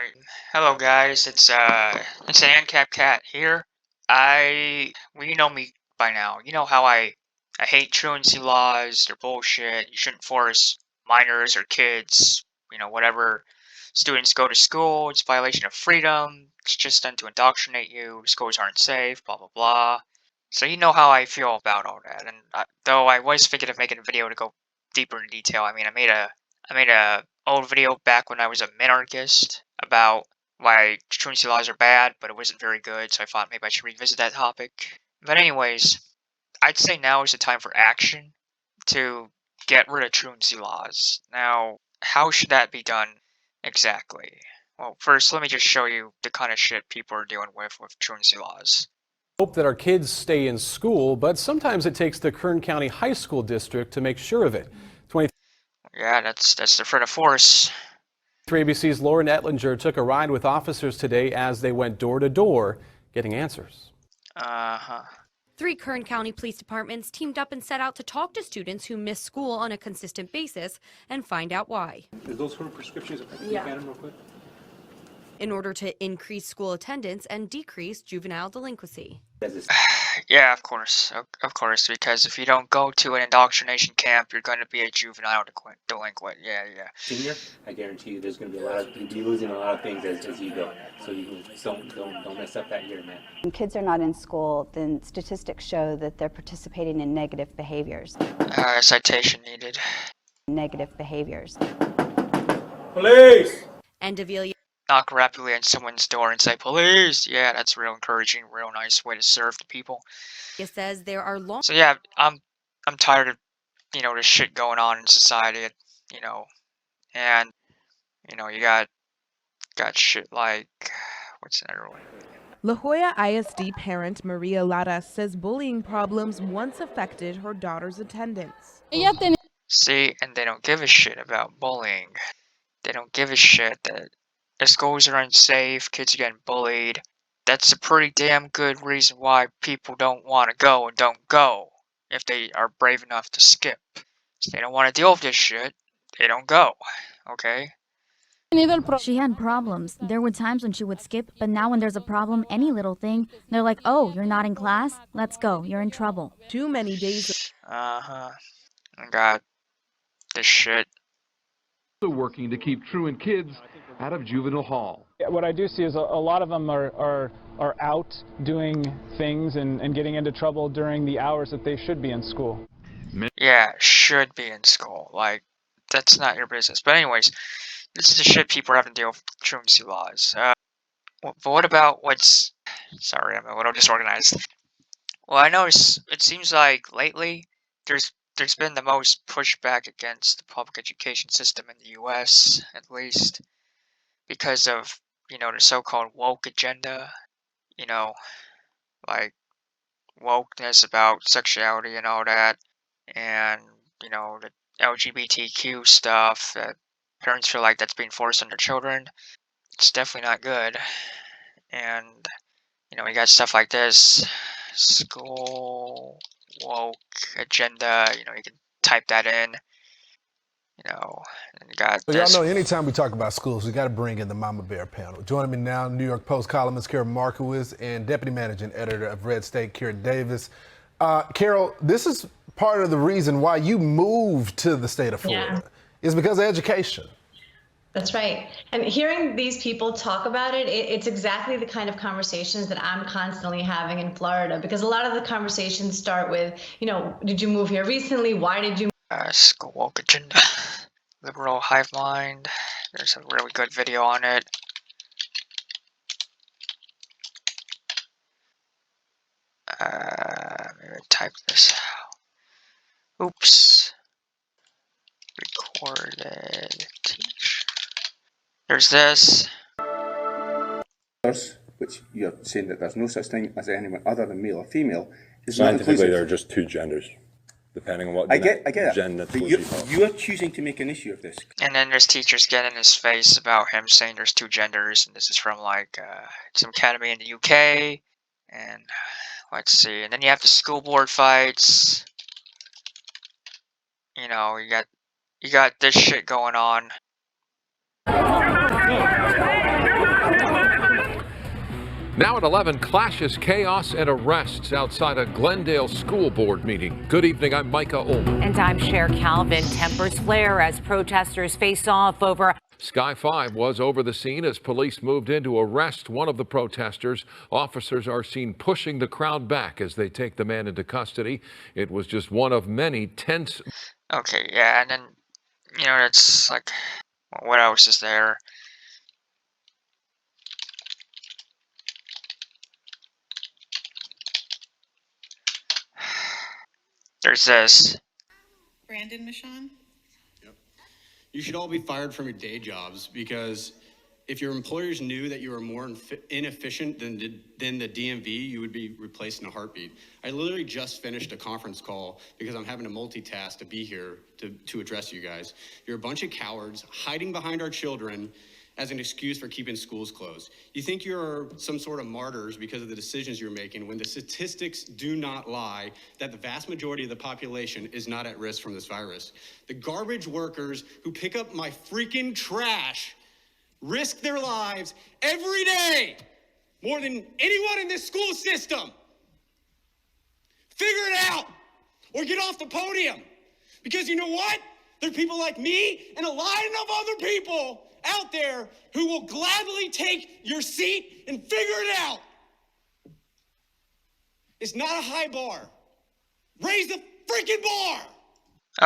Alright. Hello guys, it's an ANCAP cat here. Well, you know me by now. You know how I hate truancy laws, they're bullshit. You shouldn't force minors or kids, whatever students go to school. It's a violation of freedom. It's just done to indoctrinate you. Schools aren't safe, blah blah blah. So you know how I feel about all that. And though I was thinking of making a video to go deeper in detail, I made a old video back when I was a minarchist about why truancy laws are bad, but it wasn't very good, so I thought maybe I should revisit that topic. But anyways, I'd say now is the time for action to get rid of truancy laws. Now, how should that be done exactly? Well, first, let me just show you the kind of shit people are dealing with truancy laws. Hope that our kids stay in school, but sometimes it takes the Kern County High School District to make sure of it. Yeah, that's the threat of force. 3ABC's Lauren Etlinger took a ride with officers today as they went door to door getting answers. Three Kern County police departments teamed up and set out to talk to students who miss school on a consistent basis and find out why. Is those for prescriptions? Yeah. Real quick? In order to increase school attendance and decrease juvenile delinquency. Yeah, of course, because if you don't go to an indoctrination camp, you're going to be a juvenile delinquent. Yeah. Senior, I guarantee you, there's going to be you'll be losing a lot of things as you go. So you don't mess up that year, man. When kids are not in school, then statistics show that they're participating in negative behaviors. Citation needed. Negative behaviors. Police! And Davila Knock rapidly on someone's door and say, "Police!" Yeah, that's real encouraging, real nice way to serve the people. It says there are long. So yeah, I'm tired of the shit going on in society, and you got shit like what's another one? La Jolla ISD parent Maria Lara says bullying problems once affected her daughter's attendance. See, and they don't give a shit about bullying. They don't give a shit that the schools are unsafe, kids are getting bullied. That's a pretty damn good reason why people don't want to go and don't go. If they are brave enough to skip. If they don't want to deal with this shit, they don't go. Okay? She had problems. There were times when she would skip, but now when there's a problem, any little thing, they're like, "Oh, you're not in class? Let's go. You're in trouble." Too many days. I got this shit. Working to keep truant kids out of juvenile hall. What I do see is a lot of them are out doing things and getting into trouble during the hours that they should be in school. Yeah, should be in school. Like, that's not your business. But anyways, this is the shit people are having to deal with truancy laws. But what about what's... Sorry, I'm a little disorganized. Well, I notice it seems like lately there's been the most pushback against the public education system in the U.S., at least, because of, the so-called woke agenda, like wokeness about sexuality and all that, and, the LGBTQ stuff that parents feel like that's being forced on their children. It's definitely not good. And, we got stuff like this, school woke agenda, you can type that in, and you got So y'all know anytime we talk about schools, we got to bring in the Mama Bear panel. Joining me now, New York Post columnist Carol Markowitz and Deputy Managing Editor of Red State, Karen Davis. Carol, this is part of the reason why you moved to the state of Florida. Is because of education. That's right. And hearing these people talk about it, it's exactly the kind of conversations that I'm constantly having in Florida, because a lot of the conversations start with, did you move here recently? Why did you? School woke agenda, liberal hive mind. There's a really good video on it. Maybe type this out. Oops. Recorded teach. There's this. Which you're saying that there's no such thing as anyone other than male or female. Is scientifically, there are just two genders, depending on what I get gender. But you're choosing to make an issue of this. And then there's teachers getting in his face about him saying there's two genders, and this is from like some academy in the UK. And let's see, and then you have the school board fights. You got this shit going on. Now at 11, clashes, chaos, and arrests outside a Glendale school board meeting. Good evening, I'm Micah Ullman. And I'm Cher Calvin. Tempers flare as protesters face off over. Sky 5 was over the scene as police moved in to arrest one of the protesters. Officers are seen pushing the crowd back as they take the man into custody. It was just one of many tense. Okay, yeah, and then, you know, it's like, what else is there? There's this. Brandon Michon? Yep. You should all be fired from your day jobs because if your employers knew that you were more inefficient than the DMV, you would be replaced in a heartbeat. I literally just finished a conference call because I'm having to multitask to be here to address you guys. You're a bunch of cowards hiding behind our children as an excuse for keeping schools closed. You think you're some sort of martyrs because of the decisions you're making when the statistics do not lie that the vast majority of the population is not at risk from this virus. The garbage workers who pick up my freaking trash risk their lives every day more than anyone in this school system. Figure it out or get off the podium. Because you know what? There are people like me and a line of other people out there who will gladly take your seat and figure it out. It's not a high bar. Raise the freaking bar.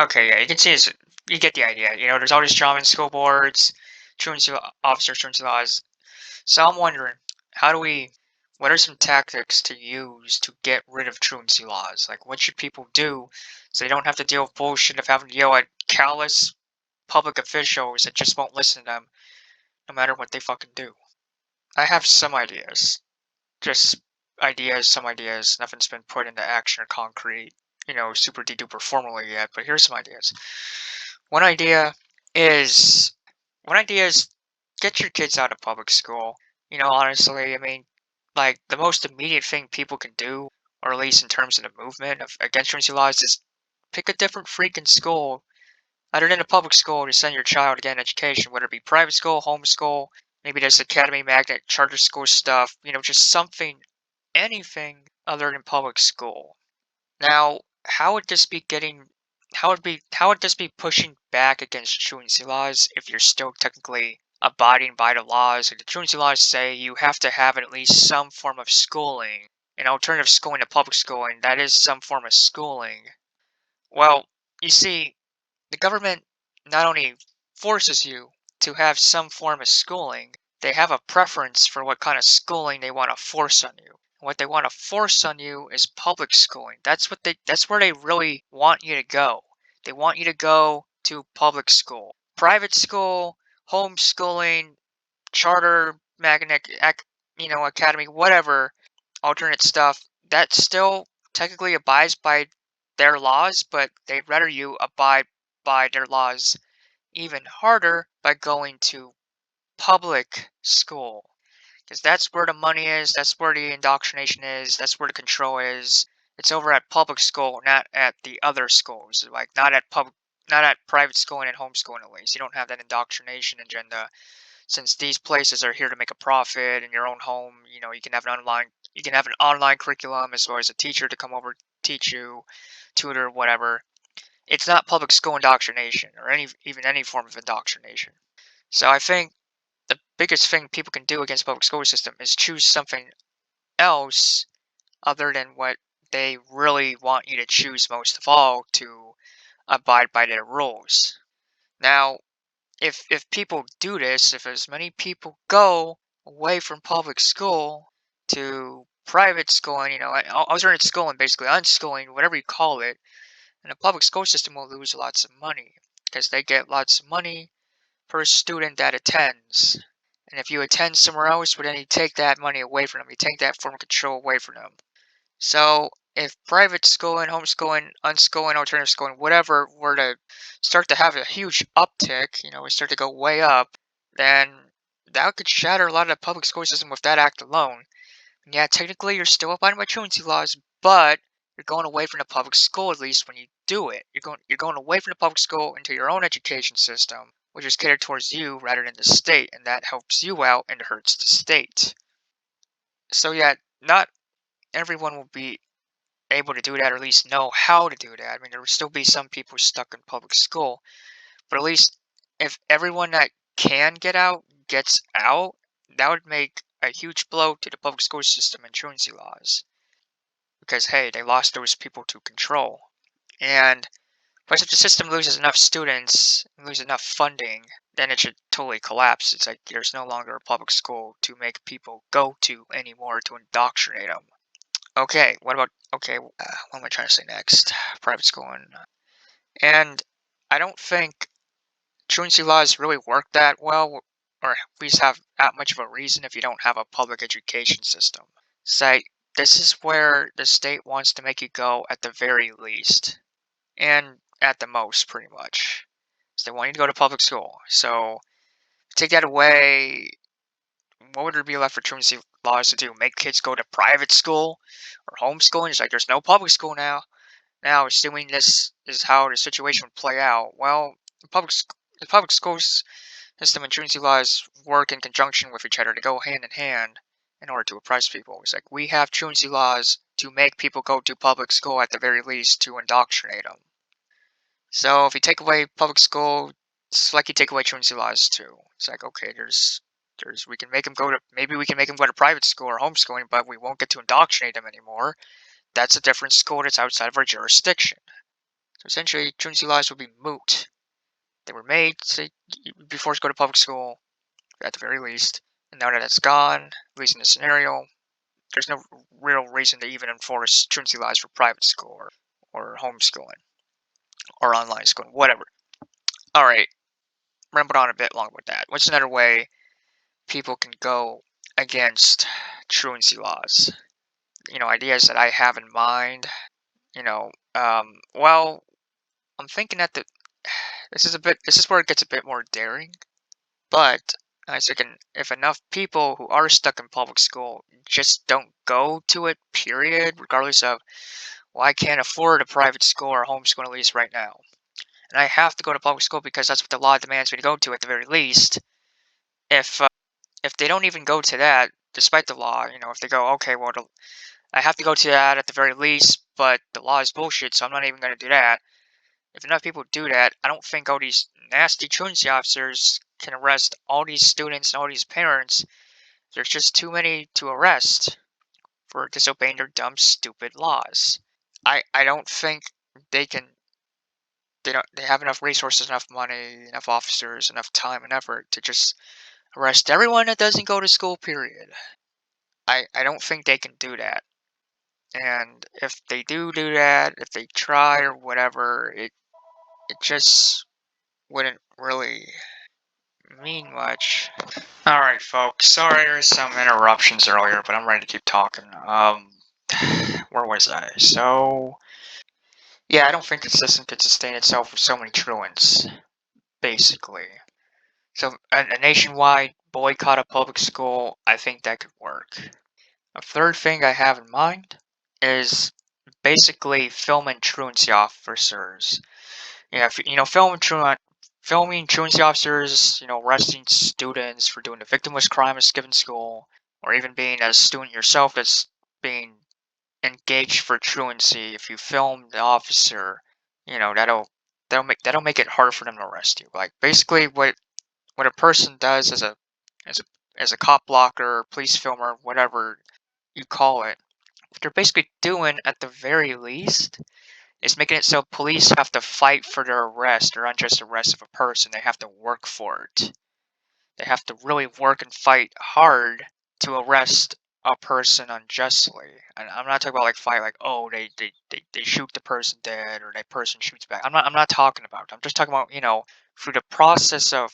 Okay, yeah, you can see this, you get the idea. You know, there's all this drama in school boards, truancy officers, truancy laws. So I'm wondering, what are some tactics to use to get rid of truancy laws? Like, what should people do so they don't have to deal with bullshit of having to yell at callous public officials that just won't listen to them, no matter what they fucking do? I have some ideas. Just ideas, some ideas. Nothing's been put into action or concrete, you know, super de-duper formally yet, but here's some ideas. One idea is get your kids out of public school. You know, honestly, I mean, like, the most immediate thing people can do, or at least in terms of the movement of against truancy laws, is pick a different freaking school other than a public school to send your child to get an education, whether it be private school, homeschool, maybe there's academy, magnet, charter school stuff, you know, just something, anything other than public school. Now, how would this be pushing back against truancy laws if you're still technically abiding by the laws? Like the truancy laws say you have to have at least some form of schooling, an alternative schooling to public schooling, that is some form of schooling. Well, you see, the government not only forces you to have some form of schooling, they have a preference for what kind of schooling they want to force on you. What they want to force on you is public schooling. That's where they really want you to go. They want you to go to public school. Private school, homeschooling, charter, magnet, you know, academy, whatever, alternate stuff, that still technically abides by their laws, but they'd rather you abide by their laws even harder by going to public school. Because that's where the money is, that's where the indoctrination is, that's where the control is. It's over at public school, not at the other schools. Like, not at private schooling and homeschooling at least. You don't have that indoctrination agenda. Since these places are here to make a profit in your own home, you know, you can have an online curriculum as well as a teacher to come over teach you, tutor, whatever. It's not public school indoctrination or even any form of indoctrination. So I think the biggest thing people can do against the public school system is choose something else other than what they really want you to choose most of all, to abide by their rules. Now, if people do this, if as many people go away from public school to private schooling, you know, alternate schooling, basically unschooling, whatever you call it, and the public school system will lose lots of money because they get lots of money per student that attends. And if you attend somewhere else, well, then you take that money away from them. You take that form of control away from them. So if private schooling, homeschooling, unschooling, alternative schooling, whatever, were to start to have a huge uptick, you know, we start to go way up, then that could shatter a lot of the public school system with that act alone. And yeah, technically you're still abiding by truancy laws, but you're going away from the public school at least when you do it. You're going away from the public school into your own education system, which is catered towards you rather than the state, and that helps you out and hurts the state. So yeah, not everyone will be able to do that, or at least know how to do that. I mean, there will still be some people stuck in public school, but at least if everyone that can get out gets out, that would make a huge blow to the public school system and truancy laws. Because hey, they lost those people to control. And plus, if the system loses enough students, loses enough funding, then it should totally collapse. It's like there's no longer a public school to make people go to anymore to indoctrinate them. Okay, what about, okay, what am I trying to say next? Private school and I don't think truancy laws really work that well, or at least have that much of a reason if you don't have a public education system. Say, this is where the state wants to make you go at the very least, and at the most, pretty much. So they want you to go to public school. So, take that away, what would there be left for truancy laws to do? Make kids go to private school or homeschooling? It's like there's no public school now. Now, assuming this is how the situation would play out, well, the public schools system and truancy laws work in conjunction with each other to go hand in hand in order to oppress people. It's like we have truancy laws to make people go to public school at the very least to indoctrinate them. So if you take away public school, it's like you take away truancy laws too. It's like, okay, we can make them go to, maybe we can make them go to private school or homeschooling, but we won't get to indoctrinate them anymore. That's a different school that's outside of our jurisdiction. So essentially, truancy laws would be moot. They were made to be forced to go to public school, at the very least, and now that it's gone, at least in this scenario, there's no real reason to even enforce truancy laws for private school or homeschooling or online schooling, whatever. Alright, rambled on a bit long with that. What's another way people can go against truancy laws? Ideas that I have in mind. Well, I'm thinking that this is where it gets a bit more daring. But I was thinking if enough people who are stuck in public school just don't go to it, period, regardless of, well, I can't afford a private school or homeschool at least right now, and I have to go to public school because that's what the law demands me to go to at the very least. If they don't even go to that, despite the law, if they go, okay, well, I have to go to that at the very least, but the law is bullshit, so I'm not even going to do that. If enough people do that, I don't think all these nasty truancy officers can arrest all these students and all these parents. There's just too many to arrest for disobeying their dumb, stupid laws. I don't think they can. They have enough resources, enough money, enough officers, enough time and effort to just arrest everyone that doesn't go to school. Period. I don't think they can do that. And if they do that, if they try or whatever, it just wouldn't really mean much. Alright, folks. Sorry there's some interruptions earlier, but I'm ready to keep talking. Where was I? So, yeah, I don't think the system could sustain itself with so many truants, basically. So, a nationwide boycott of public school, I think that could work. A third thing I have in mind is basically filming truancy officers. Yeah, filming truancy officers, arresting students for doing a victimless crime at given school, or even being a student yourself that's being engaged for truancy. If you film the officer, that'll make it harder for them to arrest you. Like basically, what a person does as a as a cop blocker, police filmer, whatever you call it, what they're basically doing at the very least is making it so police have to fight for their arrest or unjust arrest of a person. They have to work for it. They have to really work and fight hard to arrest a person unjustly. And I'm not talking about like fight like, oh, they shoot the person dead or that person shoots back. I'm not talking about. I'm just talking about, through the process of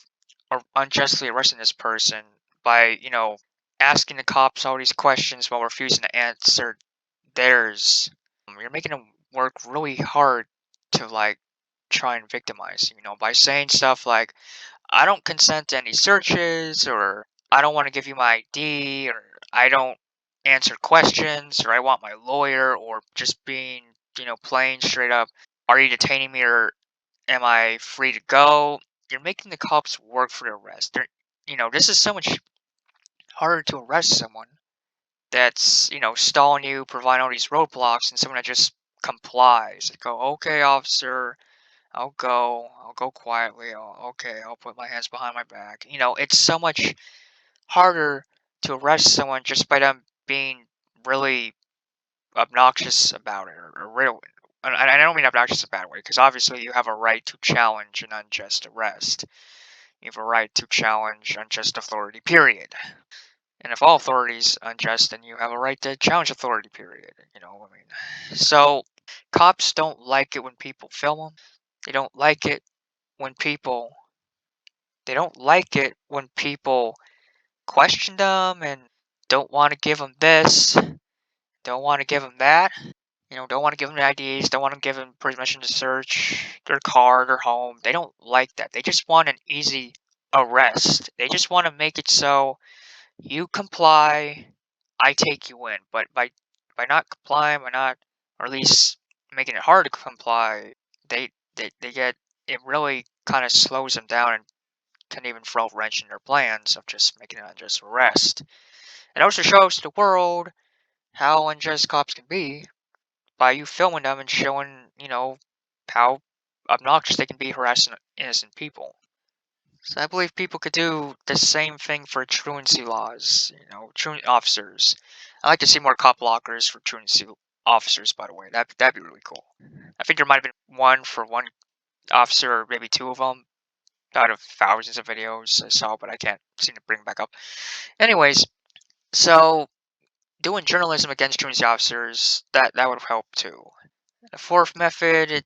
unjustly arresting this person by, asking the cops all these questions while refusing to answer theirs. You're making them work really hard to like try and victimize you, by saying stuff like, I don't consent to any searches, or I don't want to give you my ID, or I don't answer questions, or I want my lawyer, or just being, plain straight up, are you detaining me or am I free to go? You're making the cops work for the arrest. This is so much harder to arrest someone that's, stalling you, providing all these roadblocks, and someone that just complies. They go, okay, officer, I'll go quietly. Okay, I'll put my hands behind my back. It's so much harder to arrest someone just by them being really obnoxious about it, or real. And I don't mean obnoxious in a bad way, because obviously you have a right to challenge an unjust arrest. You have a right to challenge unjust authority, period. And if all authority is unjust, then you have a right to challenge authority, period. So cops don't like it when people film them. They don't like it when people. They don't like it when people question them and don't want to give them this, don't want to give them that. Don't want to give them IDs, don't want to give them permission to search their car, their home. They don't like that. They just want an easy arrest. They just want to make it so you comply, I take you in. But by not complying, by not, or at least making it hard to comply, they get, it really kind of slows them down and can even throw a wrench in their plans of just making an unjust arrest. It also shows the world how unjust cops can be by you filming them and showing, how obnoxious they can be harassing innocent people. So I believe people could do the same thing for truancy laws, truant officers. I'd like to see more cop blockers for truancy officers, by the way. That'd be really cool. I think there might have been one for one officer, or maybe two of them, out of thousands of videos I saw, but I can't seem to bring back up. Anyways, so doing journalism against truancy officers, that would help too. The fourth method,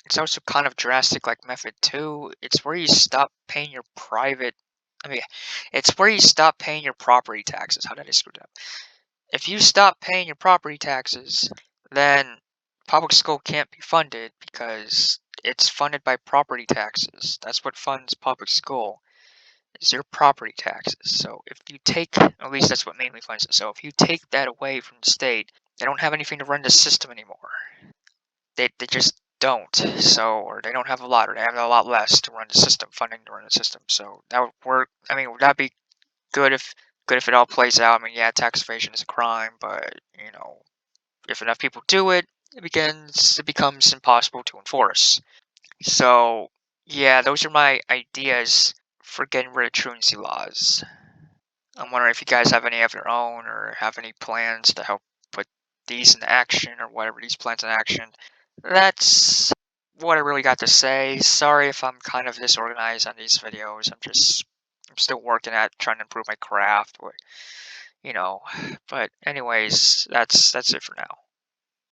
it's also kind of drastic like method 2. It's where you stop paying your it's where you stop paying your property taxes. How did I screw that up? If you stop paying your property taxes, then public school can't be funded because it's funded by property taxes. That's what funds public school, is your property taxes. So if you take, at least that's what mainly funds it. So if you take that away from the state, they don't have anything to run the system anymore. They just don't. So, or they don't have a lot, or they have a lot less to run the system, funding to run the system. So that would work. Would that be good if it all plays out? Yeah, tax evasion is a crime, but if enough people do it, it becomes impossible to enforce. So yeah, those are my ideas for getting rid of truancy laws. I'm wondering if you guys have any of your own, or have any plans to help put these into action, or whatever, these plans in action. That's what I really got to say. Sorry if I'm kind of disorganized on these videos. I'm still working at trying to improve my craft, but anyways, that's it for now.